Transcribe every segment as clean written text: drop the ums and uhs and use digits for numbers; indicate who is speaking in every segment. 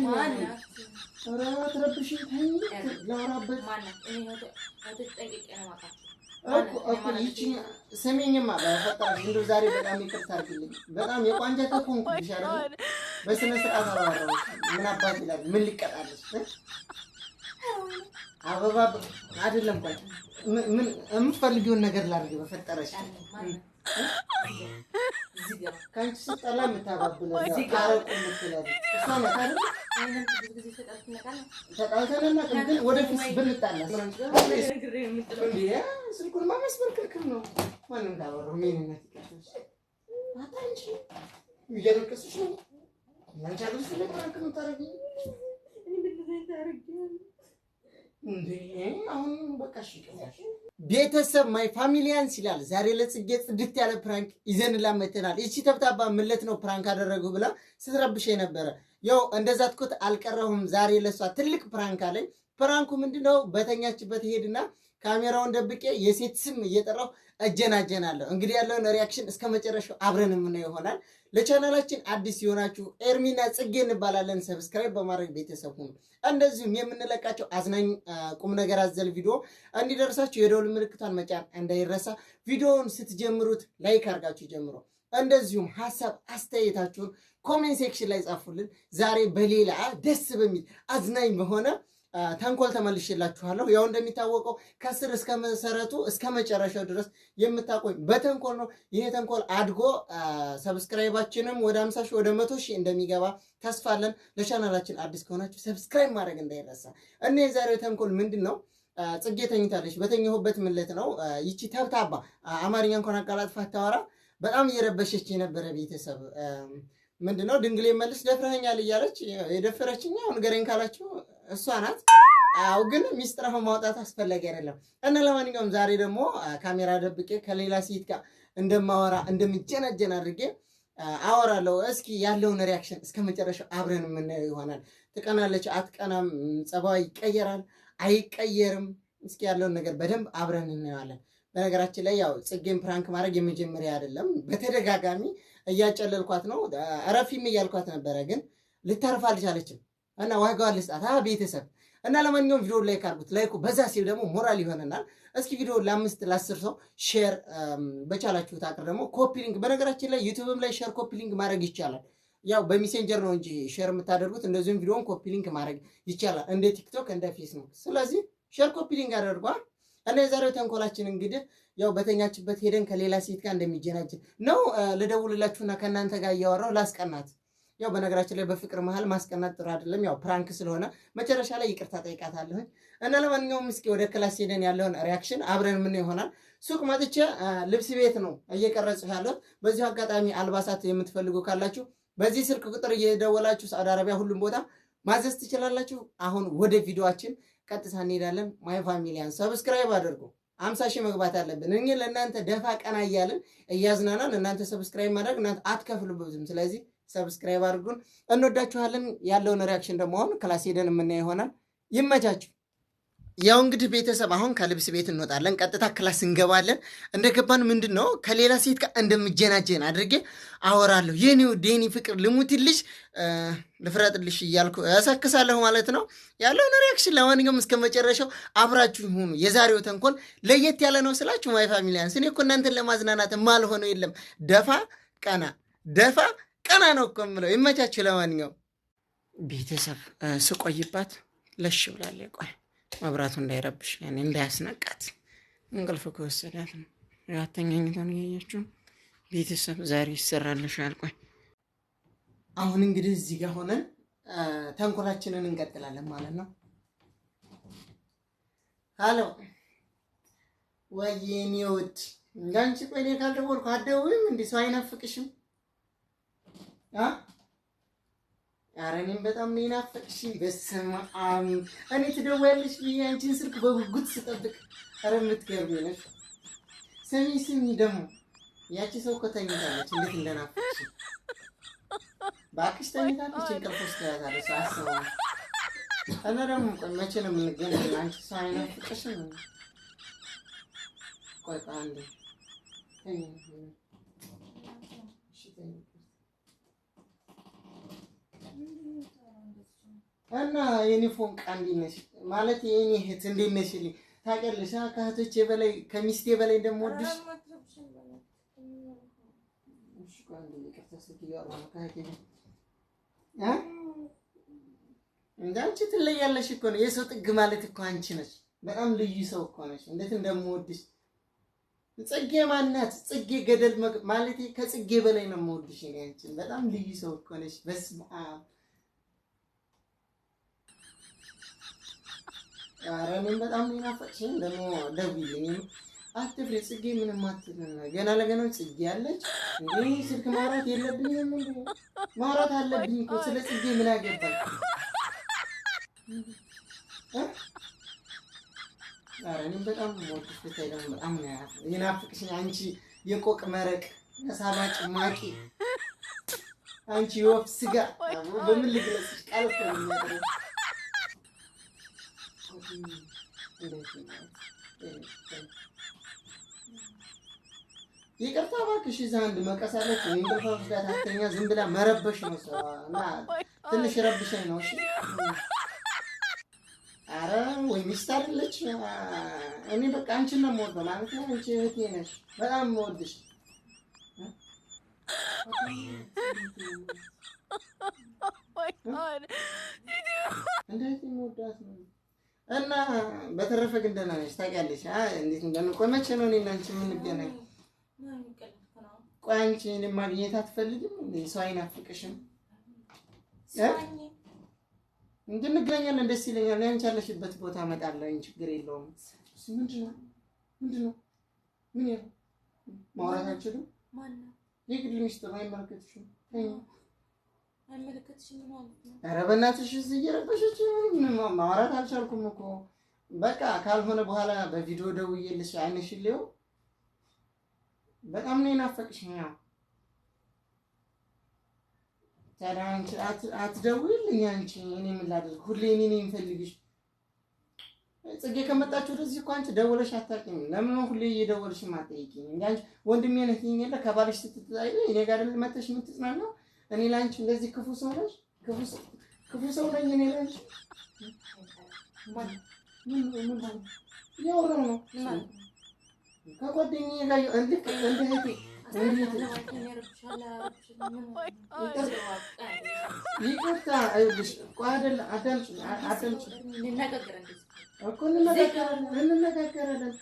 Speaker 1: ኧረ ትረብሽኝ ተኝ ላውራበት እኮ ይቺ ስሚኝማ በፈጠረሽ እንደው ዛሬ በጣም ይቅርታ አድርጊልኝ። በጣም የቋንጃ ተኮንኩብሽ አይደል? በስነ ስርዓት አወራሁሽ። ምን አባት ይላል? ምን ሊቀጣልሽ? አበባ አይደለም። ቆይ ምን የምትፈልጊውን ነገር ላድርግ በፈጠረሽ? ከአንቺ ስጠላ የምታባብለው አረቁ የምትለው እሷ ናት አይደል? ተጣልተንና ግን ወደፊት ብንጣላስ? ስልኩንማ መስበር ክልክል ነው። ማንም ታወራው ምንነት ይቀርሽ? አታንቺ እያለቀስሽ ነው። ያንቺ አግዝ ስለማረክ ነው ታረጊ እንዴ? አሁን በቃ እሺ ይቀርሽ። ቤተሰብ ማይ ፋሚሊያንስ ይላል። ዛሬ ለጽጌ ጽድት ያለ ፕራንክ ይዘንላን መተናል። እቺ ተብታባ ምለት ነው ፕራንክ አደረገው ብላ ስትረብሽ የነበረ ያው እንደዛ ትኩት አልቀረሁም። ዛሬ ለሷ ትልቅ ፕራንክ አለኝ። ፕራንኩ ምንድነው? በተኛችበት ሄድና ካሜራውን ደብቄ የሴት ስም እየጠራው እጀናጀናለሁ። እንግዲህ ያለውን ሪአክሽን እስከ መጨረሻው አብረን የምናየው ይሆናል። ለቻናላችን አዲስ ይሆናችሁ ኤርሚና ጽጌ እንባላለን። ሰብስክራይብ በማድረግ ቤተሰብ ሁኑ። እንደዚሁም የምንለቃቸው አዝናኝ ቁም ነገር አዘል ቪዲዮ እንዲደርሳችሁ የደውል ምልክቷን መጫን እንዳይረሳ። ቪዲዮውን ስትጀምሩት ላይክ አድርጋችሁ ጀምሮ እንደዚሁም ሐሳብ አስተያየታችሁን ኮሜንት ሴክሽን ላይ ጻፉልን። ዛሬ በሌላ ደስ በሚል አዝናኝ በሆነ ተንኮል ተመልሼላችኋለሁ። ያው እንደሚታወቀው ከስር እስከ መሰረቱ እስከ መጨረሻው ድረስ የምታቆይ በተንኮል ነው። ይሄ ተንኮል አድጎ ሰብስክራይባችንም ወደ 50 ሺህ ወደ 100 ሺህ እንደሚገባ ተስፋለን። ለቻናላችን አዲስ ከሆናችሁ ሰብስክራይብ ማድረግ እንዳይረሳ። እና የዛሬው ተንኮል ምንድነው? ጽጌ ተኝታለች። በተኛሁበት ምለት ነው። ይቺ ተብታባ አማርኛ እንኳን አቃላጥፋ አታወራ። በጣም እየረበሸች የነበረ ቤተሰብ ምንድነው? ድንግሌ መልስ ደፍረኸኛል እያለች የደፈረችኝ አሁን ገረኝ ካላችሁ እሷ ናት። አው ግን ሚስጥራው ማውጣት አስፈላጊ አይደለም። እና ለማንኛውም ዛሬ ደግሞ ካሜራ ደብቄ ከሌላ ሴት ጋር እንደማወራ እንደምጀናጀን አድርጌ አወራለሁ። እስኪ ያለውን ሪአክሽን እስከ መጨረሻው አብረን የምናየው ይሆናል። ትቀናለች አትቀናም፣ ጸባይ ይቀየራል አይቀየርም? እስኪ ያለውን ነገር በደንብ አብረን እናየዋለን። በነገራችን ላይ ያው ጽጌን ፕራንክ ማድረግ የመጀመሪያ አይደለም። በተደጋጋሚ እያጨለልኳት ነው። አረፊም እያልኳት ነበረ፣ ግን ልታርፍ አልቻለችም እና ዋጋዋን ልስጣት ቤተሰብ። እና ለማንኛውም ቪዲዮ ላይክ አድርጉት። ላይኩ በዛ ሲል ደግሞ ሞራል ይሆነናል። እስኪ ቪዲዮ ለ5 ለ10 ሰው ሼር በቻላችሁት አቅር ደግሞ ኮፒ ሊንክ። በነገራችን ላይ ዩቲዩብም ላይ ሼር ኮፒ ሊንክ ማድረግ ይቻላል። ያው በሜሴንጀር ነው እንጂ ሼር የምታደርጉት። እንደዚሁም ቪዲዮን ኮፒ ሊንክ ማድረግ ይቻላል እንደ ቲክቶክ እንደ ፌስቡክ። ስለዚህ ሼር ኮፒ ሊንክ አድርጓ። እና የዛሬው ተንኮላችን እንግዲህ ያው በተኛችበት ሄደን ከሌላ ሴት ጋር እንደሚጀናጅን ነው። ልደውልላችሁና ከእናንተ ጋር እያወራሁ ላስቀናት። ያው በነገራችን ላይ በፍቅር መሃል ማስቀናት ጥሩ አይደለም። ያው ፕራንክ ስለሆነ መጨረሻ ላይ ይቅርታ ጠይቃታለሁ። እና ለማንኛውም እስኪ ወደ ክላስ ሄደን ያለውን ሪአክሽን አብረን ምን ይሆናል። ሱቅ መጥቼ ልብስ ቤት ነው እየቀረጽኩ ያለሁት። በዚሁ አጋጣሚ አልባሳት የምትፈልጉ ካላችሁ በዚህ ስልክ ቁጥር እየደወላችሁ ሳውዲ አረቢያ ሁሉም ቦታ ማዘዝ ትችላላችሁ። አሁን ወደ ቪዲዮአችን ቀጥታ እንሄዳለን። ማይ ፋሚሊያን ሰብስክራይብ አድርጉ። 50 ሺህ መግባት አለብን። እኛ ለእናንተ ደፋ ቀና እያልን እያዝናናን እናንተ ሰብስክራይብ ማድረግ እናንተ አትከፍሉበትም። ስለዚህ ሰብስክራይብ አድርጉን። እንወዳችኋለን። ያለውን ሪአክሽን ደግሞ አሁን ክላስ ሄደን የምናየው ይሆናል። ይመቻችሁ። ያው እንግዲህ ቤተሰብ አሁን ከልብስ ቤት እንወጣለን፣ ቀጥታ ክላስ እንገባለን። እንደገባን ምንድነው ከሌላ ሴት ጋር እንደምጀናጀን አድርጌ አወራለሁ። የኔው ዴኒ ፍቅር ልሙትልሽ ልፍረጥልሽ እያልኩ እሰክሳለሁ ማለት ነው። ያለውን ሪአክሽን ለማንኛውም እስከ መጨረሻው አብራችሁ ሁኑ። የዛሬው ተንኮል ለየት ያለ ነው ስላችሁ ማይ ፋሚሊያንስ፣ እኔ እኮ እናንተን ለማዝናናት የማልሆነው የለም። ደፋ ቀና ነው እኮ የምለው። ይመቻችሁ። ለማንኛውም ቤተሰብ ስቆይባት ለሽ ብላለች። ቆይ መብራቱ እንዳይረብሽ ያኔ እንዳያስነቃት እንቅልፍ ከወሰዳት ነው ያተኛኝታን ያያችሁ ቤተሰብ። ዛሬ ይሰራልሻል። ቆይ አሁን እንግዲህ እዚህ ጋር ሆነን ተንኮላችንን እንቀጥላለን ማለት ነው። ሃሎ ወይኔ ውድ እንዳንቺ ቆይ እኔ ካልደወልኩ አትደውይም እንዴ? ሰው አይናፍቅሽም? ኧረ እኔም በጣም ነው የናፈቅሽኝ። በስመ አብ እኔ ትደውያለሽ ብዬ አንቺን ስልክ በጉጉት ስጠብቅ። ኧረ የምትገርሚ ነሽ። ስሚ ደግሞ ያቺ ሰው እኮ ተኝታለች። እንዴት እንደናፈቅሽ እባክሽ። ተኝታለች፣ እንቅልፍ ውስጥ ያታለች። አስበው እና ደግሞ ቆይ መቼ ነው የምንገናኝ? አንቺ ሰው አይናፍቅሽም? ቆይ አንዴ እና የኔ ፎንቃ እንዴት ነሽ ማለት የኔ እህት እንዴት ነሽልኝ? ታውቂያለሽ ከእህቶቼ በላይ ከሚስቴ በላይ እንደምወድሽ። እሺ ቆንጆ ይቅርታ ስትያወራ ነው ከእህቴ እንዳንቺ ትለያለሽ እኮ ነው። የሰው ጥግ ማለት እኮ አንቺ ነሽ። በጣም ልዩ ሰው እኮ ነሽ። እንዴት እንደምወድሽ ጽጌ ማናት? ጽጌ ገደል ማለት ከጽጌ በላይ ነው የምወድሽ እኔ አንቺን። በጣም ልዩ ሰው እኮ ነሽ። በስመ አብ ኧረ እኔም በጣም ናፈቅሽኝ። ደግሞ ደውዪልኝ አትፍሪ ጽጌ ምንም አትልም። ገና ለገና ጽጌ አለች እንዴ ስልክ ማውራት የለብኝም እንዴ? ማውራት አለብኝ እኮ ስለ ጽጌ ምን አገባኝ? ኧረ እኔም በጣም የምወድሽ ብታይ ደግሞ በጣም የናፈቅሽኝ አንቺ የቆቅ መረቅ የሳባ ጭማቂ አንቺ የወፍ ስጋ በምን ልግለጽሽ? ቃል እኮ ነው የሚያጥረው። ይቅርታ እባክሽ እዛ አንድ መቀስ አለች እንቅልፍ ጋር ታተኛ ዝም ብላ መረበሽ ነው ስራ እና ትንሽ ረብሸኝ ነው። እሺ ኧረ ወይ ሚስት አይደለች። እኔ በቃ አንቺን ነው የምወደው ማለት ነው። አንቺ እህቴ ነሽ። በጣም የምወድሽ እንዴት የምወዳት ነው። እና በተረፈ ግን ደህና ነሽ ታውቂያለሽ እንዴት እንደምቆይ። መቼ ነው እኔና አንቺ የምንገናኝ? ቆይ አንቺ እኔን ማግኘት አትፈልጊም? ሰው አይናፍቅሽም? እንገናኛለን ደስ ይለኛል። አንቺ ያለሽበት ቦታ እመጣለሁ። ችግር የለውም። ምንድን ነው ምን ያለው ማውራት አልችልም። የግል ሚስጥር አይመለከትሽም። ኧረ በእናትሽ እዚህ እየረበሸች ማውራት አልቻልኩም እኮ በቃ ካልሆነ በኋላ በቪዲዮ ደውዬልሽ አይንሽን ሊው በጣም ነው የናፈቅሽኝ። ያው ታዲያ አንቺ አትደውይልኝ አንቺ እኔ ምን ላድርግ? ሁሌ እኔ ነኝ የምፈልግሽ። ጽጌ ከመጣች ወደዚህ እኮ አንቺ ደውለሽ አታውቂም። ለምን ነው ሁሌ እየደወልሽ ማጠይቂኝ? እንዴ አንቺ ወንድሜ ነህ የለ ከባልሽ ስትጣይ እኔ ጋር አይደል መተሽ የምትጽናናው? እኔ ላንቺ እንደዚህ ክፉ ሰው ነሽ? ክፉ ሰው ነኝ እኔ ላንቺ? ምን ያወራው ነው ከጓደኛዬ ጋር እንዴት ይቅርታ አይልሽ ቆይ አይደል አዳምጪ እኮ እንነጋገራለን።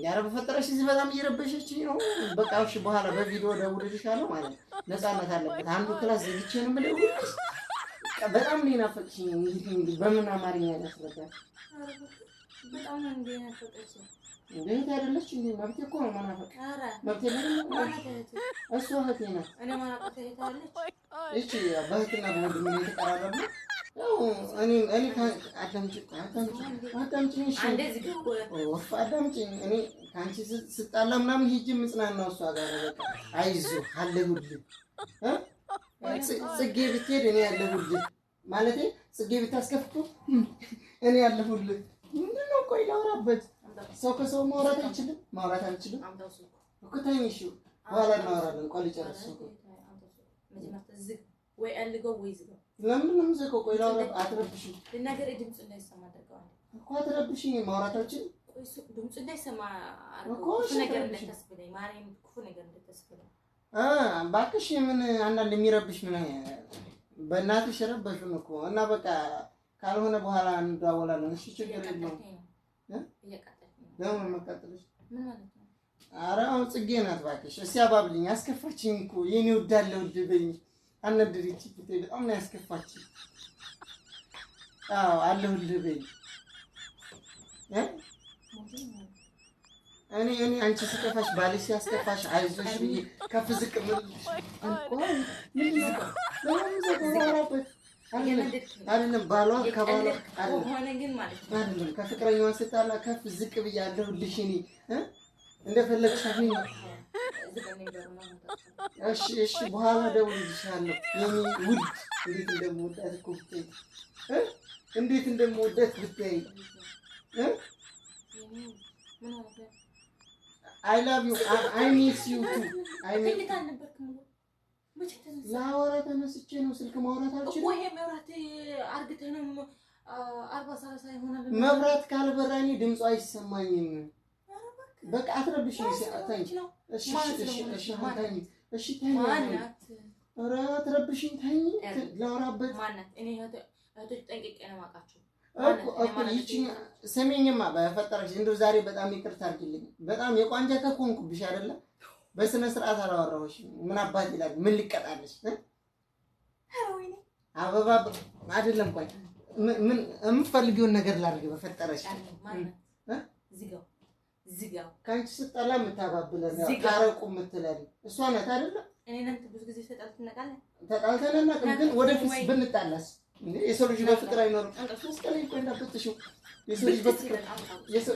Speaker 1: ኧረ በፈጠረሽ እዚህ በጣም እየረበሸችኝ ነው። በቃ እሺ በኋላ በቪዲዮ ደውልልሻለሁ ማለት ነፃነት አለበት። አንዱ ክላስ ዘግቼ ነው የምልሽ። በጣም ነው የናፈቅሽኝ። እንግዲህ በምን አማርኛ ያስረዳል? በጣም ነው እንደናፈቀችኝ እንዴት አይደለች እንዴ? መብቴ እኮ ነው መናፈቅ። መብቴ ነው እሱ እህቴ ናት። እኔ ማናቀት አይታለች። እቺ በእህትና በወንድም ነው የተቀራረበው። ያው እኔ አዳምጪኝ እሺ እንደዚህ አዳምጪኝ። እኔ ካንቺ ስጣላ ምናምን ሂጂ ምጽናናው እሷ ጋር በቃ አይዞህ አለሁልህ። ጽጌ ብትሄድ እኔ አለሁልህ ማለቴ ጽጌ ብታስከፍቱ እኔ አለሁልህ። ምንድነው ቆይ ላውራበት ሰው ከሰው ማውራት አይችልም? ማውራት አልችልም እኮ ታይኝ። እሺ በኋላ እናወራለን። ቆይ ልጨርስ እኮ ወይ አልገው ወይ ዝገው። ለምን ነው የምዘጋው? ቆይ ላውራ። አትረብሽኝ። ልናገር ድምጽ እንዳይሰማ አድርገዋል እኮ አትረብሽኝ። ማውራት አልችልም። ቆይ እሱ ድምጽ እንዳይሰማ አድርገው ክፉ ነገር እንዳታስብለኝ ማርያም፣ ክፉ ነገር እንዳታስብለኝ። እባክሽ ምን አንዳንድ የሚረብሽ ምን በእናትሽ ረበሹን እኮ እና በቃ ካልሆነ በኋላ እንደዋወላለን። እሺ ችግር የለውም። ለምን መቀጠልሽ? ምን ማለት ነው? ኧረ አሁን ጽጌ ናት እባክሽ። እስኪ አባብልኝ። አስከፋችኝ እኮ የኔ ወዳለ ውድ በይኝ። አነደደች ብታይ በጣም ነው ያስከፋችኝ። አዎ አለሁልህ በይኝ። እኔ አንቺ ሲከፋሽ ባልሽ ሲያስከፋሽ አይዞሽ ብዬ ከፍ ዝቅ ምልልሽ አይደለም ባሏ ከባሏ አይደለም ከፍቅረኛዋ ስታላ ከፍ ዝቅ ብዬ አለሁልሽ እኔ እንደፈለግሽ አሁን። እሺ በኋላ ደውልልሻለሁ የኔ ውድ። እንዴት እንደምወዳት እኮ ብታይ እንዴት እንደምወዳት ብታይ I love you. I miss you too. ላወራ ተነስቼ ነው ስልክ ማውራት አልችልም
Speaker 2: ወይ መብራት አርግተህ ነው 40 ይሆናል
Speaker 1: መብራት ካልበራኝ ድምጽ አይሰማኝም በቃ አትረብሽኝ ሲአታኝ እሺ እሺ ታኝ ማናት ኧረ አትረብሽኝ ታኝ ላወራበት
Speaker 2: ማናት እኔ እህቶች ጠንቅቄ ነው ማቃቸው
Speaker 1: እኮ ይቺ ሰሜኝማ በፈጠረሽ እንደው ዛሬ በጣም ይቅርታ አድርጊልኝ በጣም የቋንጃ ተኮንኩብሽ አይደለ በስነ ስርዓት አላወራሁሽ ምን አባት ይላል ምን ሊቀጣልሽ
Speaker 2: ሄሮይን
Speaker 1: አበባ አይደለም ቆይ ምን የምትፈልጊውን ነገር ላድርግ በፈጠረሽ
Speaker 2: ዝጋው
Speaker 1: ካንቺ ስጠላ የምታባብለን ታረቁ የምትለን እሷ ናት አይደለ
Speaker 2: እኔ እናንተ ብዙ ጊዜ
Speaker 1: ተጣልተናል ግን ወደፊት ብንጣላስ እንዴ የሰው ልጅ በፍቅር አይኖርም መስቀለኝ ቆይ እንዳትጥሽው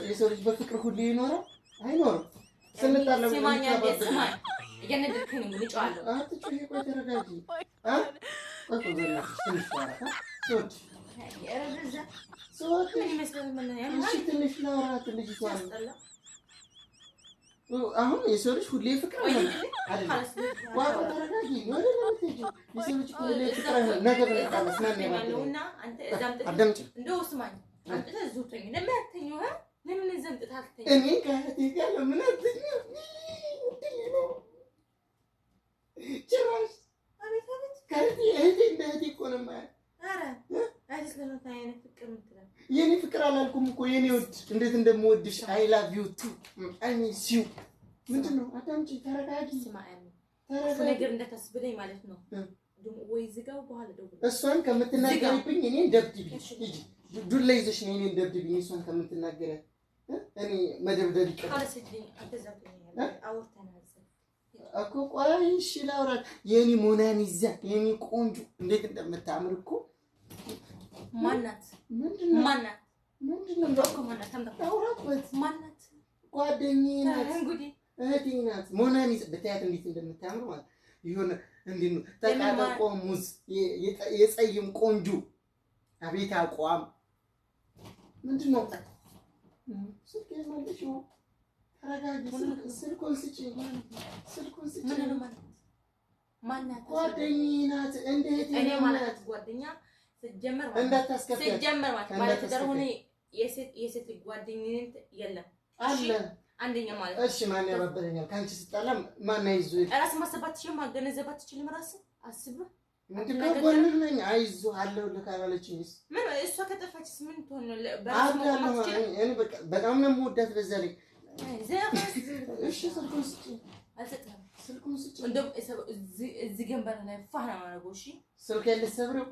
Speaker 1: የሰው ልጅ በፍቅር ሁሉ ይኖራል አይኖርም ስንጣላ
Speaker 2: ሲማኛ ደስማ እየነደርከኝ ነው ልጫዋለሁ
Speaker 1: አትጩሂ ቆይ ተረጋጊ ቆይ ትንሽ ዋራ ሶት
Speaker 2: ምን ይመስላል ምን
Speaker 1: እሺ ትንሽ ላውራት ልጅቷን አሁን የሰው ልጅ ሁሌ ፍቅር አይደለም ዋራ ተረጋጊ ወደ ለምትጂ የሰው ልጅ ሁሌ ፍቅር አይደለም ነገር ለታለስ ማን
Speaker 2: ያለውና አንተ እዛም
Speaker 1: አዳምጪ
Speaker 2: እንደው ስማኝ አንተ ዙተኝ ለማተኛው ለምን ዘምጥታልተኝ
Speaker 1: እኔ ከእህቴ ጋር ለምን አትተኛው ጭራሽ
Speaker 2: አቤት አቤት
Speaker 1: ከእህቴ እንደ እህቴ እኮ ነው የማያት
Speaker 2: ኧረ አይደለም ታየነ ፍቅር ምትለው
Speaker 1: የኔ ፍቅር አላልኩም እኮ የኔ ወድ እንዴት እንደምወድሽ አይ ላቭ ዩ ቱ አይ ሚስ ዩ ምንድነው አዳምጪ ተረጋጊ
Speaker 2: ስማኝ ተረጋጊ ነገር እንደታስብለኝ ማለት ነው ወይ ዝጋው በኋላ ደውል
Speaker 1: እሷን ከምትናገሪብኝ እኔ ደብድቢ ሂጂ ዱላ ይዘሽ ነው እኔን ደብድቢ እሷን ከምትናገረ እኔ መደብደብ ይቀር
Speaker 2: ካለስልኝ አተዛብኝ አውርተናል
Speaker 1: እኮ ቆይ እሺ ላውራት የኔ ሞናሊዛ የኔ ቆንጆ እንዴት እንደምታምር እኮ
Speaker 2: ማናት
Speaker 1: ምንድነው
Speaker 2: ምንድነው እኮ ማናት
Speaker 1: ታውራበት
Speaker 2: ማናት
Speaker 1: ጓደኛዬ ናት
Speaker 2: እንግዲህ
Speaker 1: እህቴ ናት ሞናሊዛ በታያት እንዴት እንደምታምር ማለት ይሁን እንዴ ነው ተቃጠቆ ሙዝ የጸይም ቆንጆ አቤት አቋም ምንድነው ስልክ የማለሽው ተረጋጊ ስልኩን ስጪ
Speaker 2: ምንድነው ማናት
Speaker 1: ጓደኛዬ ናት እንዴት
Speaker 2: እኔ ማለት ጓደኛ ሲጀመር ማለት ተደረሆነ የሴት ጓደኝነት የለም
Speaker 1: አለ
Speaker 2: አንደኛ ማለት
Speaker 1: እሺ ማን ያባበለኛል ካንቺ ስጣላ ማን አይዞ
Speaker 2: ራስ ማሰባትሽ ማገነዘባት ትችልም ራስ አስብ
Speaker 1: ምንድነው ጎንህ ነኝ አይዞ አለው ለካላለችኝስ
Speaker 2: ምን እሷ ከጠፋችስ ምን ትሆን ነው
Speaker 1: በራስ ማሰባት እኔ በጣም ነው የምወዳት በዛ ላይ እሺ ስልኩን ስጪ
Speaker 2: አልሰጥም
Speaker 1: ስልኩን ስጪ
Speaker 2: እንደው እዚህ ገንበር ላይ ፋና ማረጎ እሺ
Speaker 1: ስልክ ያለ ሰብረው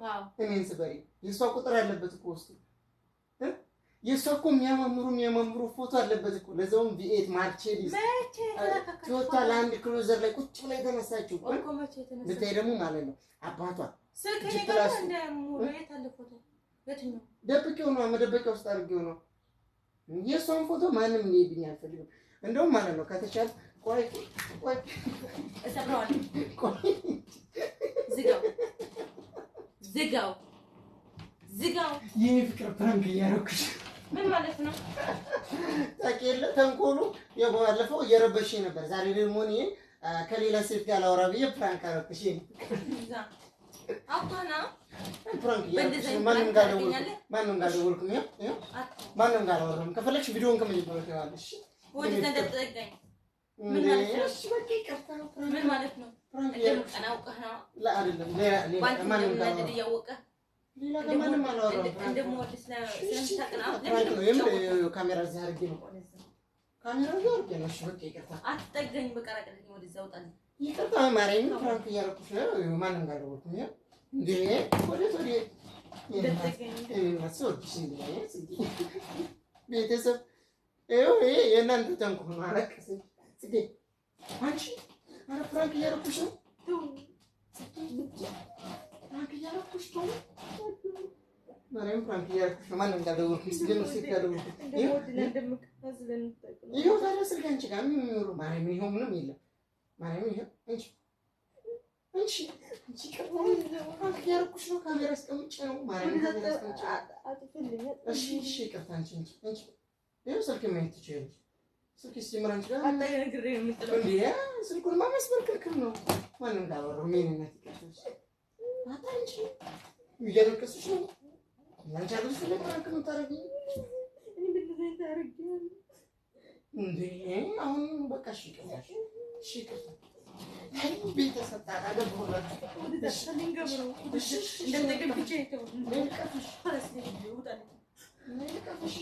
Speaker 1: እኔን ስበሪ የሷ ቁጥር አለበት እኮ ውስጥ የሷ እኮ የሚያማምሩ ፎቶ አለበት እኮ ለዛውም V8 ማርቼዲስ ቶታል አንድ ክሩዘር ላይ ቁጭ ብላ የተነሳችው
Speaker 2: እኮ መቼ ተነሳ
Speaker 1: ብታይ ደግሞ ማለት ነው አባቷ
Speaker 2: ስልክ ላይ እንደ ሙሉ የታለ ፎቶ የትኛው
Speaker 1: ደብቄው ነው መደበቂያ ውስጥ አድርጌው ነው የሷን ፎቶ ማንም እንዲይብኝ አልፈልግም እንደውም ማለት ነው ከተቻለ ቆይ
Speaker 2: እሰብረዋለሁ ዝጋው
Speaker 1: የኔ ፍቅር ፕራንክ እያደረኩሽ
Speaker 2: ምን ማለት ነው
Speaker 1: ታውቂያለሽ ተንኮሉ የባለፈው እየረበሽኝ ነበር ዛሬ ደግሞ እኔ ከሌላ ሴት ጋር ላወራ ብዬ ፕራንክ አደረኩሽ
Speaker 2: አባና
Speaker 1: ፕራንክ እያደረኩሽ ማንም ጋር ደወልኩኝ ማንም ጋር አወራም ከፈለግሽ ቪዲዮውን ከመጀመሪያው ታያለሽ
Speaker 2: ወደ ተደብቀኝ ምን ማለት ነው እንደምቀና አውቀህ ነው
Speaker 1: لا አይደለም ሌላ ማንም ጋር እያወቀህ ሌላ ማንም አላወራም
Speaker 2: እንደምወድ ስለምታቀና
Speaker 1: ካሜራ እዚህ አድርጌ ነው ካሜራ እዚህ አድርጌ ነው እሺ በቃ ይቅርታ
Speaker 2: አትጠገኝ በቀራቀለኝ ወደዛ አውጣልኝ
Speaker 1: ይቅርታ ማርያም ፕራንክ እያደረኩሽ ነው ማንም ጋር ደወልኩኝ እንዴ ወደ ማስወድሽ እንዴ ቤተሰብ ይሄ የእናንተ ተንኮል ነው አለቀሰኝ ጽጌ አንቺ አረ ፕራንክ እያደረኩሽ ነው ፕራንክ እያደረኩሽ ነው ማርያም ፕራንክ እያደረኩሽ ነው ማንም ጋር ደወልኩኝ ግን ሴት ጋር ደወልኩኝ ይኸው ታዲያ ስልክ አንቺ ጋር ምን የሚኖሩ ማርያም ይኸው ምንም የለም ማርያም ይኸው አንቺ ፕራንክ እያደረኩሽ ነው ካሜራ አስቀምጬ ነው ማርያም ካሜራ አስቀምጬ እሺ ይቅርታ አንቺ ይኸው ስልክ ማየት ትችያለሽ ስልክ ሲመራንች ጋር
Speaker 2: አታገግሬ የምትለው
Speaker 1: እንዴ ስልኩን ማመስበር ክልክል ነው ማንም ካወራው ምንነት ይቀርሽ አታንቺ ይያለቅስሽ ነው አንቺ አልሽ ለማክ ነው ታረጊ
Speaker 2: እኔ ምን ታረጊያለሁ
Speaker 1: እንዴ አሁን በቃ ሽቀሽ ሽቀሽ ቤተሰብ ታደርጉበት
Speaker 2: ወደ ተሰለኝ ገብረው እንደተገብቼ ለልቀፍሽ ፈረስ ይወጣል ለልቀፍሽ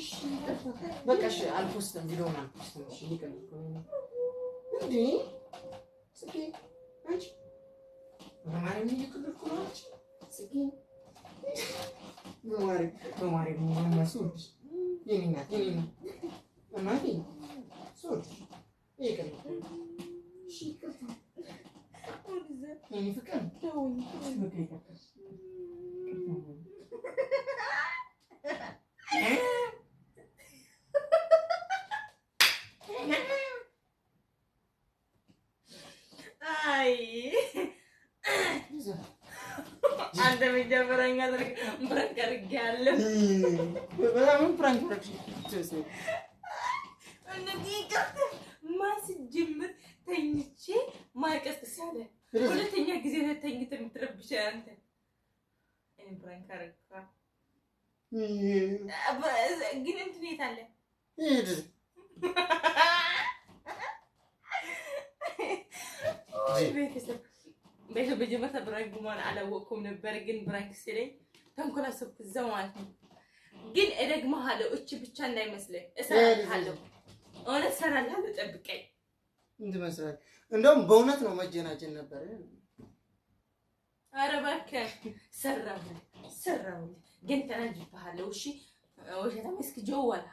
Speaker 1: በቃ እሺ አልፖስትም ቪዲዮውን አልፖስትም እሺ ይቀርኩ እንዴ ስኪ አንቺ ማማሪ ምን ይከልኩ ነው አንቺ ስኪ ማማሪ ምን መስኡድ የኔና ማማሪ ሱድ ይከልኩ እሺ ይከልኩ يعني فكرة توي
Speaker 2: اي انت مجبرين بركة رجال
Speaker 1: من برانك تسوي
Speaker 2: النتيجة ما سجمت تنشي ما يكسس عليه ሁለተኛ ጊዜ ተኝተህ የምትረብሽ አንተ እኔ ብራንክ አረካ ግን እንትን የት አለ ቤተሰብ በጀመታ ብራንክ ማን አላወቅኩም ነበር ግን ብራንክ ሲለኝ ተንኮል አሰብኩ እዛው ማለት ነው ግን እደግመሃለሁ እቺ ብቻ እንዳይመስልህ እሰራለሁ እውነት እሰራለሁ ጠብቀኝ
Speaker 1: እንደመስራት እንደውም በእውነት ነው መጀናጀን ነበር
Speaker 2: ኧረ እባክህ ሰራው ግን ተናጅብሃለሁ እሺ ወሸታ መስክ ጀዋል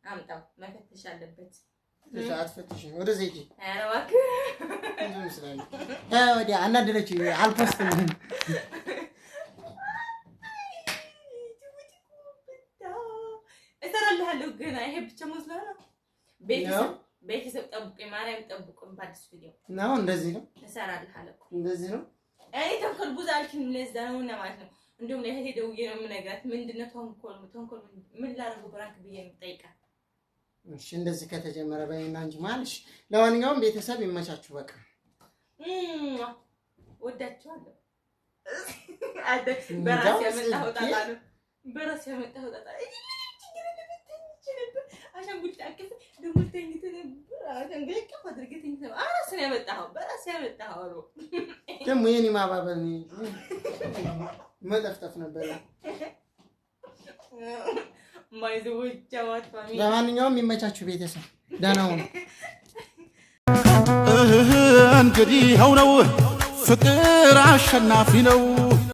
Speaker 2: አምጣው መፈተሽ አለበት
Speaker 1: ለሰዓት ፈትሽ ወደ ዘይጂ
Speaker 2: ኧረ እባክህ
Speaker 1: እንደመስራት ወዲያ አናደረች አልፖስትም
Speaker 2: እሰራለሁ ግን ይሄ ብቻ መስሎህ ነው ቤተሰብ ጠብቁኝ ማርያም ጠብቁኝ በአዲስ ቪዲዮ
Speaker 1: ነው እንደዚህ ነው
Speaker 2: እሰራለሁ
Speaker 1: እንደዚህ ነው
Speaker 2: አይ ተንኮል ብዙ አልኪም ለዛ ነው እና ማለት ነው እንደውም ለእህቴ ደውዬ ነው የምነግራት ምንድነው ተንኮል ምን ላደርግ ብራንክ ብዬ ነው የምጠይቃት
Speaker 1: እሺ እንደዚህ ከተጀመረ በእና እንጂ ማለሽ ለማንኛውም ቤተሰብ ይመቻችሁ በቃ
Speaker 2: ወዳችኋለሁ በራስ ያመጣው ጣጣ ነው በራስ ያመጣው ጣጣ አሻንጉሊት አከፈ ደሞ ተኝተህ ነበር አሻንጉሊት አድርገህ ተኝተህ ነበር አራስ ነው ያመጣው በራስ ያመጣው ነው
Speaker 1: ደሞ የኔ ማባበል መጠፍጠፍ ነበር
Speaker 2: ማይዘውጫዋት ፋሚሊ
Speaker 1: ለማንኛውም ይመቻችሁ ቤተሰብ ደህና ሁኑ
Speaker 3: እንግዲህ ነው ፍቅር አሸናፊ ነው